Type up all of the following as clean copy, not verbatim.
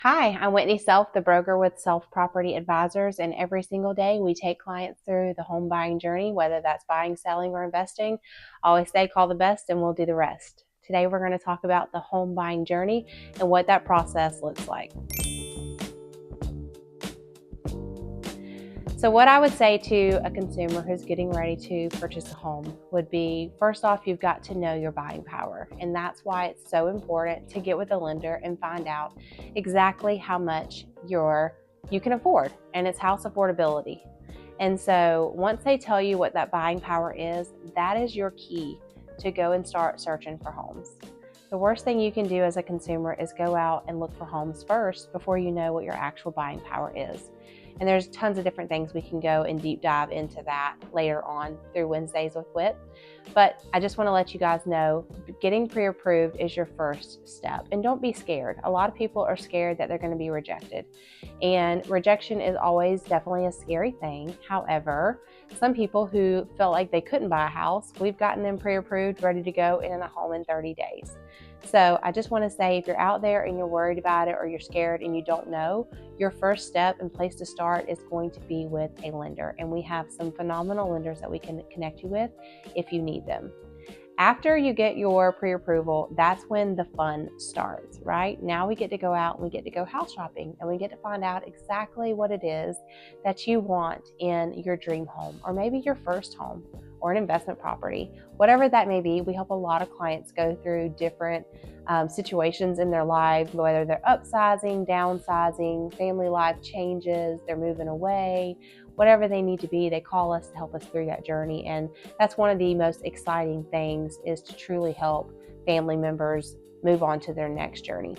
Hi, I'm Whitney Self, the broker with Self Property Advisors, and every single day we take clients through the home buying journey, whether that's buying, selling, or investing. I always say call the best and we'll do the rest. Today we're going to talk about the home buying journey and what that process looks like. So what I would say to a consumer who's getting ready to purchase a home would be, first off, you've got to know your buying power. And that's why it's so important to get with a lender and find out exactly how much you can afford, and it's house affordability. And so once they tell you what that buying power is, that is your key to go and start searching for homes. The worst thing you can do as a consumer is go out and look for homes first before you know what your actual buying power is. And there's tons of different things we can go and deep dive into that later on through Wednesdays with Whit. But I just want to let you guys know, getting pre-approved is your first step. And don't be scared. A lot of people are scared that they're going to be rejected. And rejection is always definitely a scary thing. However, some people who felt like they couldn't buy a house, we've gotten them pre-approved, ready to go in a home in 30 days. So I just want to say, if you're out there and you're worried about it or you're scared and you don't know, your first step and place to start is going to be with a lender. And we have some phenomenal lenders that we can connect you with if you need them. After you get your pre-approval, that's when the fun starts, right? Now we get to go out and we get to go house shopping, and we get to find out exactly what it is that you want in your dream home, or maybe your first home or an investment property. Whatever that may be, we help a lot of clients go through different situations in their lives, whether they're upsizing, downsizing, family life changes, they're moving away, whatever they need to be, they call us to help us through that journey. And that's one of the most exciting things, is to truly help family members move on to their next journey.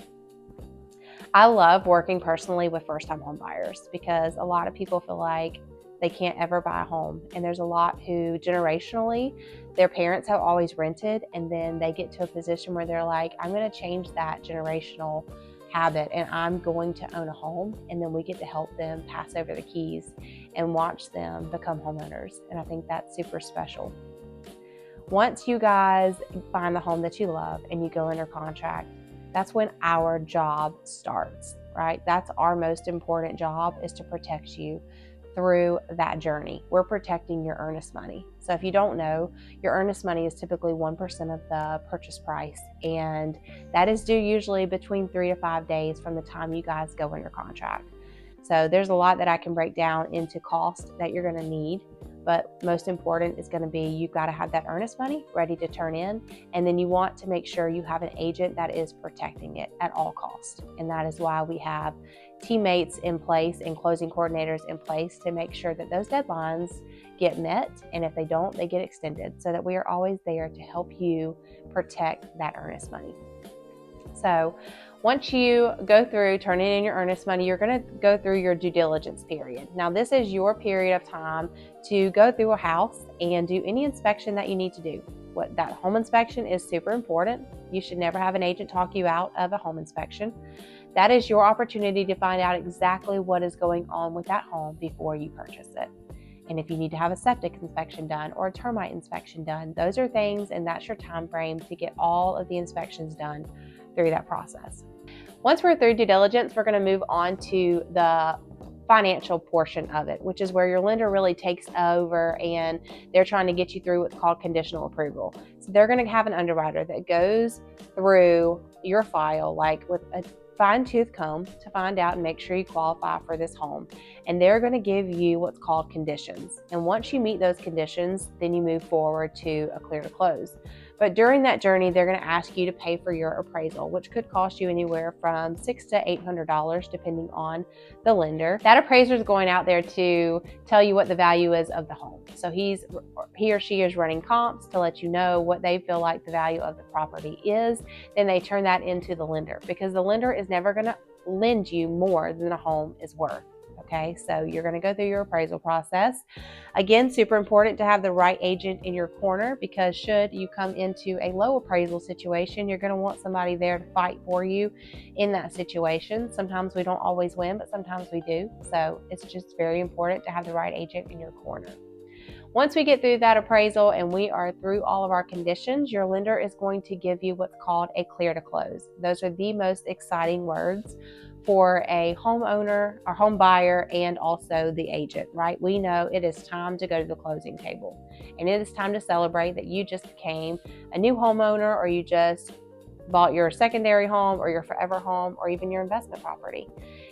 I love working personally with first-time home buyers because a lot of people feel like they can't ever buy a home. And there's a lot who generationally, their parents have always rented, and then they get to a position where they're like, I'm going to change that generational habit and I'm going to own a home. And then we get to help them pass over the keys and watch them become homeowners. And I think that's super special. Once you guys find the home that you love and you go under contract, that's when our job starts, right? That's our most important job, is to protect you through that journey. We're protecting your earnest money. So if you don't know, your earnest money is typically 1% of the purchase price, and that is due usually between 3 to 5 days from the time you guys go under contract. So there's a lot that I can break down into cost that you're going to need, but most important is going to be, you've got to have that earnest money ready to turn in, and then you want to make sure you have an agent that is protecting it at all costs. And that is why we have teammates in place and closing coordinators in place to make sure that those deadlines get met, and if they don't, they get extended, so that we are always there to help you protect that earnest money. So once you go through turning in your earnest money, you're going to go through your due diligence period. Now, this is your period of time to go through a house and do any inspection that you need to do. That home inspection is super important. You should never have an agent talk you out of a home inspection. That is your opportunity to find out exactly what is going on with that home before you purchase it. And if you need to have a septic inspection done or a termite inspection done, those are things, and that's your time frame to get all of the inspections done through that process. Once we're through due diligence, we're going to move on to the financial portion of it, which is where your lender really takes over and they're trying to get you through what's called conditional approval. So they're going to have an underwriter that goes through your file like with a fine-tooth comb to find out and make sure you qualify for this home. And they're going to give you what's called conditions. And once you meet those conditions, then you move forward to a clear to close. But during that journey, they're going to ask you to pay for your appraisal, which could cost you anywhere from $600 to $800, depending on the lender. That appraiser is going out there to tell you what the value is of the home. So he or she is running comps to let you know what they feel like the value of the property is. Then they turn that into the lender, because the lender is never going to lend you more than a home is worth. Okay, so you're going to go through your appraisal process. Again, super important to have the right agent in your corner, because should you come into a low appraisal situation, you're going to want somebody there to fight for you in that situation. Sometimes we don't always win, but sometimes we do. So it's just very important to have the right agent in your corner. Once we get through that appraisal and we are through all of our conditions, your lender is going to give you what's called a clear to close. Those are the most exciting words for a homeowner or home buyer and also the agent, right? We know it is time to go to the closing table, and it is time to celebrate that you just became a new homeowner, or you just bought your secondary home or your forever home or even your investment property.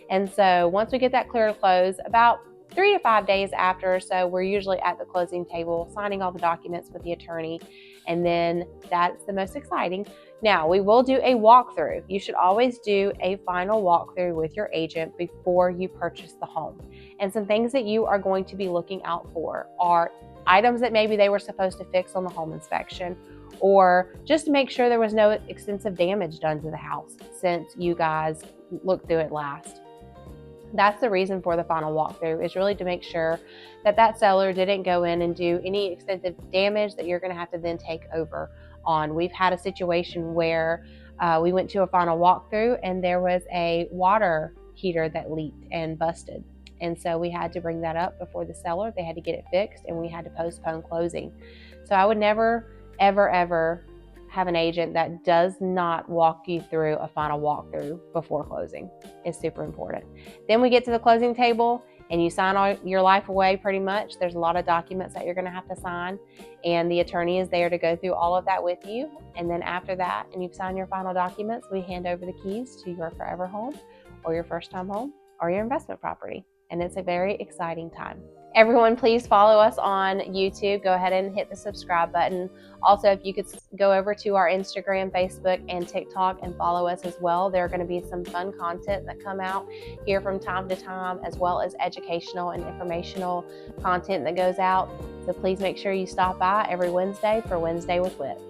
And so once we get that clear to close, about 3 to 5 days after or so, we're usually at the closing table signing all the documents with the attorney, and then that's the most exciting. Now, we will do a walkthrough. You should always do a final walkthrough with your agent before you purchase the home. And some things that you are going to be looking out for are items that maybe they were supposed to fix on the home inspection, or just to make sure there was no extensive damage done to the house since you guys looked through it last. That's the reason for the final walkthrough, is really to make sure that that seller didn't go in and do any extensive damage that you're going to have to then take over on. We've had a situation where we went to a final walkthrough and there was a water heater that leaked and busted. And so we had to bring that up before the seller. They had to get it fixed, and we had to postpone closing. So I would never, ever have an agent that does not walk you through a final walkthrough before closing. It's super important. Then we get to the closing table and you sign all your life away pretty much. There's a lot of documents that you're going to have to sign, and the attorney is there to go through all of that with you. And then after that, and you've signed your final documents, we hand over the keys to your forever home or your first time home or your investment property. And it's a very exciting time. Everyone, please follow us on YouTube. Go ahead and hit the subscribe button. Also, if you could go over to our Instagram, Facebook, and TikTok and follow us as well. There are going to be some fun content that come out here from time to time, as well as educational and informational content that goes out. So please make sure you stop by every Wednesday for Wednesday with Wit.